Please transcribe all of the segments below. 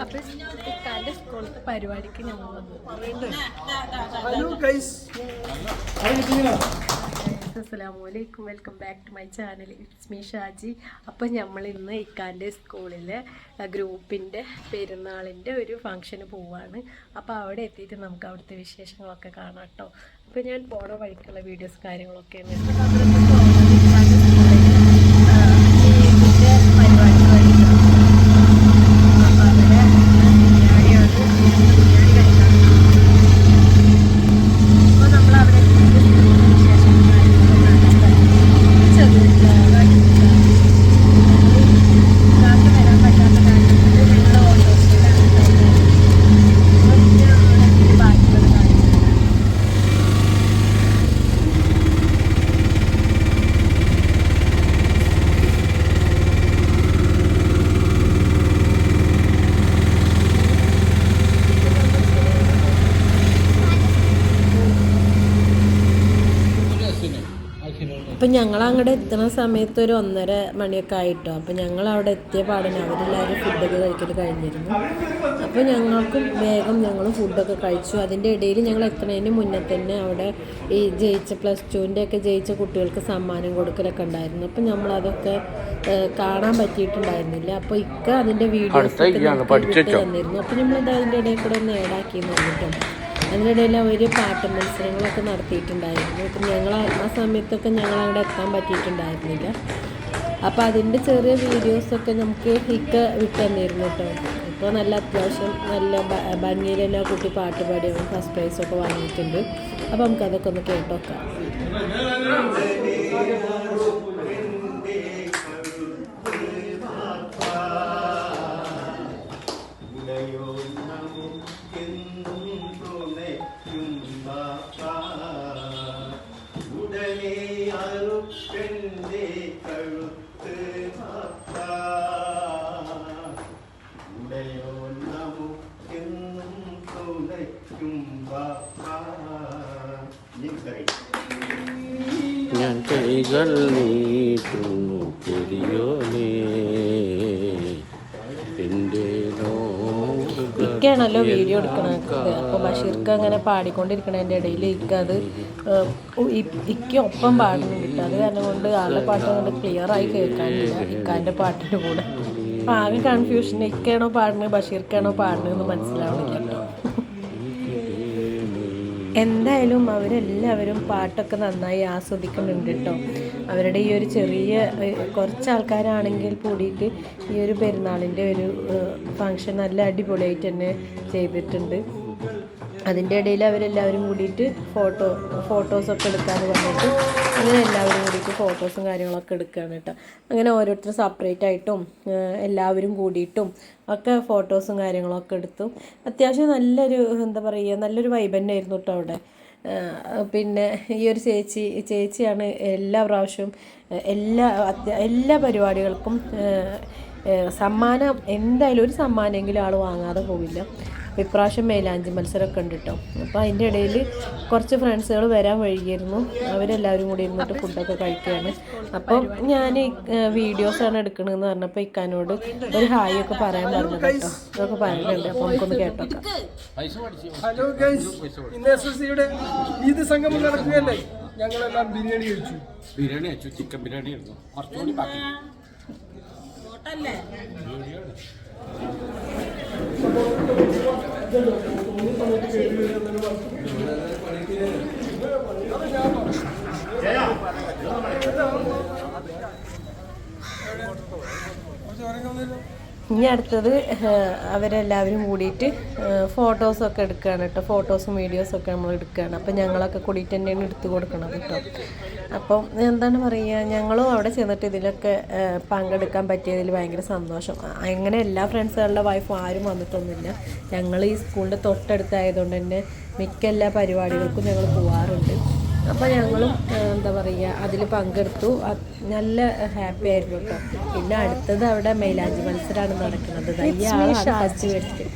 അപ്പൊ ഇക്കാന്റെ സ്കൂളത്തെ പരിപാടിക്ക് ഞങ്ങൾ വന്നു. അസ്സലാമലൈക്കും, welcome back to my channel. It's me Shaji. അപ്പം നമ്മൾ ഇന്ന് ഇക്കാൻ്റെ സ്കൂളിലെ ഗ്രൂപ്പിൻ്റെ പെരുന്നാളിൻ്റെ ഒരു ഫംഗ്ഷന് പോവാണ്. അപ്പോൾ അവിടെ എത്തിയിട്ട് നമുക്ക് അവിടുത്തെ വിശേഷങ്ങളൊക്കെ കാണാം കേട്ടോ. അപ്പോൾ ഞാൻ പോണ വഴിക്കുള്ള വീഡിയോസ് കാര്യങ്ങളൊക്കെയാണ്. പരിപാടി അപ്പം ഞങ്ങൾ അങ്ങോട്ട് എത്തുന്ന സമയത്ത് ഒരു 1:30 മണിയൊക്കെ ആയിട്ടോ. അപ്പോൾ ഞങ്ങൾ അവിടെ എത്തിയ പാടിന് അവരെല്ലാവരും ഫുഡൊക്കെ കഴിക്കൽ കഴിഞ്ഞിരുന്നു. അപ്പോൾ ഞങ്ങൾക്കും വേഗം ഞങ്ങൾ ഫുഡൊക്കെ കഴിച്ചു. അതിൻ്റെ ഇടയിൽ ഞങ്ങൾ എത്തുന്നതിന് മുന്നേ തന്നെ അവിടെ ഈ ജയിച്ച +2 ഒക്കെ ജയിച്ച കുട്ടികൾക്ക് സമ്മാനം കൊടുക്കലൊക്കെ ഉണ്ടായിരുന്നു. അപ്പം നമ്മളതൊക്കെ കാണാൻ പറ്റിയിട്ടുണ്ടായിരുന്നില്ല. അപ്പോൾ ഇക്ക അതിൻ്റെ വീഡിയോസ് തന്നിരുന്നു. അപ്പോൾ നമ്മളത് അതിൻ്റെ ഇടയിൽ കൂടെ ഒന്ന് ഏഡാക്കിയെന്ന് പറഞ്ഞിട്ടുണ്ട്. അതിനിടയിൽ അവർ പാട്ട് മത്സരങ്ങളൊക്കെ നടത്തിയിട്ടുണ്ടായിരുന്നു. അപ്പം ഞങ്ങൾ ആ സമയത്തൊക്കെ ഞങ്ങളവിടെ എത്താൻ പറ്റിയിട്ടുണ്ടായിരുന്നില്ല. അപ്പോൾ അതിൻ്റെ ചെറിയ വീഡിയോസൊക്കെ നമുക്ക് ഇക്ക വിട്ടു തന്നിരുന്നു കേട്ടോ. ഇപ്പോൾ നല്ല അത്യാവശ്യം നല്ല ഭംഗിയിലെല്ലാം കുട്ടി പാട്ട് പാടി ഫസ്റ്റ് പ്രൈസൊക്കെ വാങ്ങിയിട്ടുണ്ട്. അപ്പോൾ നമുക്കതൊക്കെ ഒന്ന് കേട്ടോക്കാം. ഞാൻ കൈകൾ നീട്ടുന്നു പുതിയോനേ എൻ്റെ ഇക്കാണല്ലോ വീഡിയോ എടുക്കണത്. അപ്പോൾ ബഷീർക്ക് അങ്ങനെ പാടിക്കൊണ്ടിരിക്കണതിൻ്റെ ഇടയിൽ ഇക്കത് ഇക്ക ഒപ്പം പാടുന്നുണ്ട് കേട്ടോ. അത് കാരണം കൊണ്ട് ആളുടെ പാട്ട് കൊണ്ട് ക്ലിയറായി കേൾക്കാനില്ല ഇക്കാൻ്റെ പാട്ടിൻ്റെ കൂടെ. അപ്പോൾ ആകെ കൺഫ്യൂഷൻ, ഇക്കയാണോ പാടുന്നത് ബഷീർക്കാണോ പാടുന്നതെന്ന് മനസ്സിലാവണില്ല കേട്ടോ. എന്തായാലും അവരെല്ലാവരും പാട്ടൊക്കെ നന്നായി ആസ്വദിക്കുന്നുണ്ട് കേട്ടോ. അവരുടെ ഈ ഒരു ചെറിയ കുറച്ച് ആൾക്കാരാണെങ്കിൽ കൂടിയിട്ട് ഈ ഒരു പെരുന്നാളിൻ്റെ ഒരു ഫംഗ്ഷൻ നല്ല അടിപൊളിയായിട്ട് തന്നെ ചെയ്തിട്ടുണ്ട്. അതിൻ്റെ ഇടയിൽ അവരെല്ലാവരും കൂടിയിട്ട് ഫോട്ടോസൊക്കെ എടുക്കാമെന്ന് പറഞ്ഞിട്ട് അങ്ങനെ എല്ലാവരും കൂടിയിട്ട് ഫോട്ടോസും കാര്യങ്ങളൊക്കെ എടുക്കുകയാണ് കേട്ടോ. അങ്ങനെ ഓരോരുത്തർ സെപ്പറേറ്റ് ആയിട്ടും എല്ലാവരും കൂടിയിട്ടും ഒക്കെ ഫോട്ടോസും കാര്യങ്ങളൊക്കെ എടുത്തു. അത്യാവശ്യം നല്ലൊരു എന്താ പറയുക നല്ലൊരു വൈബ് തന്നെ ആയിരുന്നു കേട്ടോ അവിടെ. പിന്നെ ഈ ഒരു ചേച്ചിയാണ് എല്ലാ പ്രാവശ്യവും എല്ലാ പരിപാടികൾക്കും സമ്മാനം എന്തായാലും ഒരു സമ്മാനമെങ്കിലും ആൾ വാങ്ങാതെ പോവില്ല. ഇപ്രാവശ്യം മേലാഞ്ചി മത്സരമൊക്കെ ഉണ്ട് കേട്ടോ. അപ്പോൾ അതിൻ്റെ ഇടയിൽ കുറച്ച് ഫ്രണ്ട്സുകൾ വരാൻ വൈകിയിരുന്നു. അവരെല്ലാവരും കൂടി ഇരുന്നിട്ട് ഫുഡൊക്കെ കഴിക്കുകയാണ്. അപ്പം ഞാൻ വീഡിയോസാണ് എടുക്കണമെന്ന് പറഞ്ഞപ്പോൾ ഇക്കാനോട് ഒരു ഹായ് ഒക്കെ പറയാൻ പറഞ്ഞത് കേട്ടോ. അതൊക്കെ പറയുന്നുണ്ട്. അപ്പോൾ നമുക്കൊന്ന് കേട്ടോക്കാം. ഹലോ ഗൈസ്, ഇന്ന് SSCയുടെ ഈദ് സംഗമം നടക്കുകയല്ലേ. ഞങ്ങളെല്ലാം ബിരിയാണി കഴിച്ചു. ചിക്കൻ ബിരിയാണി ആയിരുന്നു. കുറച്ചുകൂടി ബാക്കി ഇനി അടുത്തത് അവരെല്ലാവരും കൂടിയിട്ട് ഫോട്ടോസൊക്കെ എടുക്കുകയാണ് കേട്ടോ. ഫോട്ടോസും വീഡിയോസൊക്കെ നമ്മൾ എടുക്കുകയാണ്. അപ്പം ഞങ്ങളൊക്കെ കൂടിയിട്ട് തന്നെയാണ് എടുത്തു കൊടുക്കണം കേട്ടോ. അപ്പം എന്താണ് പറയുക, ഞങ്ങളും അവിടെ ചെന്നിട്ട് ഇതിലൊക്കെ പങ്കെടുക്കാൻ പറ്റിയതിൽ ഭയങ്കര സന്തോഷം. അങ്ങനെ എല്ലാ ഫ്രണ്ട്സുകളുടെ വൈഫും ആരും വന്നിട്ടൊന്നുമില്ല. ഞങ്ങൾ ഈ സ്കൂളിൻ്റെ തൊട്ടടുത്തായതുകൊണ്ട് തന്നെ മിക്ക എല്ലാ പരിപാടികൾക്കും ഞങ്ങൾ പോകാറുണ്ട്. അപ്പോൾ ഞങ്ങളും എന്താ പറയുക അതിൽ പങ്കെടുത്തു. നല്ല ഹാപ്പി ആയിരുന്നു കേട്ടോ. പിന്നെ അടുത്തത് അവിടെ മൈലാഞ്ചി മത്സരമാണ് നടക്കുന്നത്.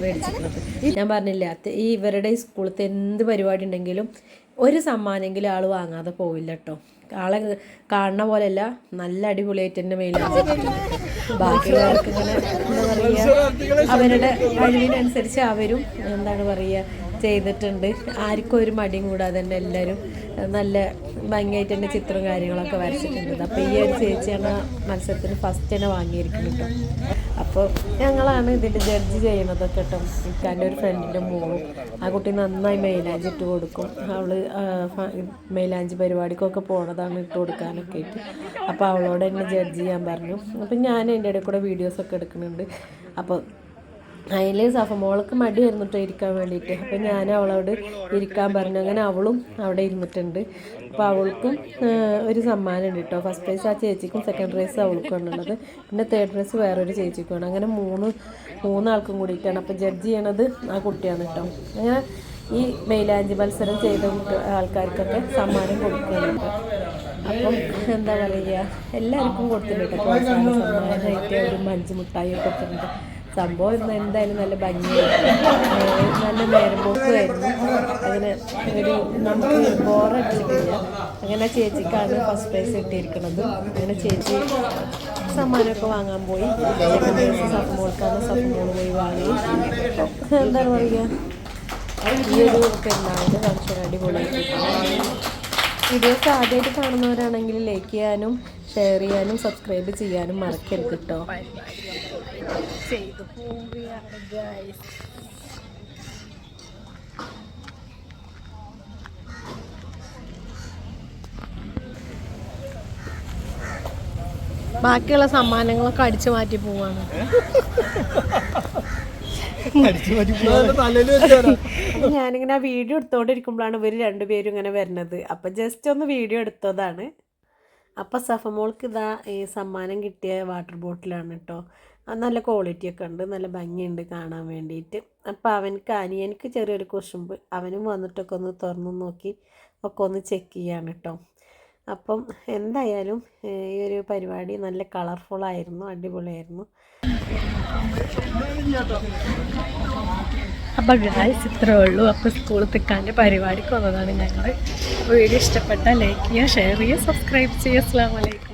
മേടിച്ചിട്ടുള്ളത് ഞാൻ പറഞ്ഞില്ല, ഈ ഇവരുടെ സ്കൂളത്തെ എന്ത് പരിപാടി ഉണ്ടെങ്കിലും ഒരു സമ്മാനെങ്കിലും ആൾ വാങ്ങാതെ പോവില്ല കേട്ടോ. ആളെ കാണുന്ന പോലെയല്ല, നല്ല അടിപൊളിയായിട്ട് തന്നെ മെയിലാഞ്ചി ബാക്കിയുള്ളവർക്ക് ഇങ്ങനെ എന്താ പറയുക, അവരുടെ കഴിവിനനുസരിച്ച് അവരും എന്താണ് പറയുക ചെയ്തിട്ടുണ്ട്. ആർക്കും ഒരു മടിയും കൂടാതെ തന്നെ എല്ലാവരും നല്ല ഭംഗിയായിട്ട് തന്നെ ചിത്രവും കാര്യങ്ങളൊക്കെ വരച്ചിട്ടുണ്ട്. അപ്പോൾ ഈ ഒരു ചേച്ചിയാണ് മത്സരത്തിന് ഫസ്റ്റ് തന്നെ വാങ്ങിയിരിക്കുന്നത്. അപ്പോൾ ഞങ്ങളാണ് ഇതിൻ്റെ ജഡ്ജ് ചെയ്യണതൊക്കെ കേട്ടോ. ഇക്കാൻ്റെ ഒരു ഫ്രണ്ടിൻ്റെ മോളും, ആ കുട്ടി നന്നായി മെയിലാഞ്ചി ഇട്ട് കൊടുക്കും. അവൾ മെയിലാഞ്ചി പരിപാടിക്കൊക്കെ പോണതാണ് ഇട്ട് കൊടുക്കാനൊക്കെ ആയിട്ട്. അപ്പോൾ അവളോട് എന്നെ ജഡ്ജ് ചെയ്യാൻ പറഞ്ഞു. അപ്പം ഞാൻ എൻ്റെ ഇടയിൽ കൂടെ വീഡിയോസൊക്കെ എടുക്കുന്നുണ്ട്. അപ്പോൾ അതിൽ സഫമോൾക്ക് മടിയായിരുന്നു കേട്ടോ ഇരിക്കാൻ വേണ്ടിയിട്ട്. അപ്പം ഞാൻ അവളോട് ഇരിക്കാൻ പറഞ്ഞു. അങ്ങനെ അവളും അവിടെ ഇരുന്നിട്ടുണ്ട്. അപ്പോൾ അവൾക്കും ഒരു സമ്മാനം ഉണ്ട് കേട്ടോ. ഫസ്റ്റ് പ്രൈസ് ആ ചേച്ചിക്കും, സെക്കൻഡ് പ്രൈസ് അവൾക്കും ഉള്ളത്, പിന്നെ തേർഡ് പ്രൈസ് വേറൊരു ചേച്ചിക്കുമാണ്. അങ്ങനെ മൂന്നാൾക്കും കൂടിയിട്ടാണ്. അപ്പോൾ ജഡ്ജ് ചെയ്യണത് ആ കുട്ടിയാണ് കേട്ടോ. അങ്ങനെ ഈ മെയിലാഞ്ചി മത്സരം ചെയ്ത ആൾക്കാർക്കൊക്കെ സമ്മാനം കൊടുക്കുന്നുണ്ട്. അപ്പം എന്താ പറയുക, എല്ലാവർക്കും കൊടുത്തിട്ടുണ്ട് കേട്ടോ. സമ്മാനമായിട്ട് ഒരു മഞ്ച് മുട്ടായി കൊടുത്തിട്ടുണ്ട്. സംഭവം ഇന്ന് എന്തായാലും നല്ല ഭംഗിയായിരുന്നു, നല്ല നേരമ്പോക്കുമായിരുന്നു. അങ്ങനെ ഒരു നമുക്ക് ബോറടിച്ചിട്ടില്ല. അങ്ങനെ ചേച്ചിക്കാണ് ഫസ്റ്റ് പ്രൈസ് കിട്ടിയിരിക്കുന്നത്. അങ്ങനെ ചേച്ചി സമ്മാനമൊക്കെ വാങ്ങാൻ പോയി. സെക്കൻഡ് പ്രൈസ് സഫമോൾക്കാണ്, സഫമോൾ പോയി വാങ്ങി. എന്താണ് പറയുക, ഈ ഒരു പെരുന്നാളിൻ്റെ ഫംഗ്ഷൻ അടിപൊളിയായിട്ട്. വീഡിയോസ് ആദ്യമായിട്ട് കാണുന്നവരാണെങ്കിൽ ലൈക്ക് ചെയ്യാനും ഷെയർ ചെയ്യാനും സബ്സ്ക്രൈബ് ചെയ്യാനും മറക്കരുത് കേട്ടോ. ചെയ്തു പോവുകയാണ് ഗൈസ്. ബാക്കിയുള്ള സമ്മാനങ്ങളൊക്കെ അടിച്ചു മാറ്റി പോവാണ്. ഞാനിങ്ങനെ വീഡിയോ എടുത്തോണ്ടിരിക്കുമ്പോഴാണ് ഇവർ രണ്ടുപേരും ഇങ്ങനെ വരുന്നത്. അപ്പം ജസ്റ്റ് ഒന്ന് വീഡിയോ എടുത്തതാണ്. അപ്പം സഫമോൾക്ക് ഇതാ ഈ സമ്മാനം കിട്ടിയ വാട്ടർ ബോട്ടിലാണ് കേട്ടോ. അത് നല്ല ക്വാളിറ്റിയൊക്കെ ഉണ്ട്, നല്ല ഭംഗിയുണ്ട് കാണാൻ വേണ്ടിയിട്ട്. അപ്പം അനിയനിക്ക് ചെറിയൊരു കുശുമ്പ്, അവനും വന്നിട്ടൊക്കെ ഒന്ന് തുറന്നു നോക്കി ഒക്കെ ഒന്ന് ചെക്ക് ചെയ്യാണ് കേട്ടോ. അപ്പം എന്തായാലും ഈ ഒരു പരിപാടി നല്ല കളർഫുള്ളായിരുന്നു, അടിപൊളിയായിരുന്നു. അപ്പം ഗായ്സ് ഇത്രേ ഉള്ളൂ. അപ്പോൾ സ്കൂളിൽ തെക്കാൻ്റെ പരിപാടിക്ക് വന്നതാണ് ഞങ്ങൾ. വീഡിയോ ഇഷ്ടപ്പെട്ടാൽ ലൈക്ക് ചെയ്യുക, ഷെയർ ചെയ്യുക, സബ്സ്ക്രൈബ് ചെയ്യുക. അസ്സലാമു അലൈക്കും.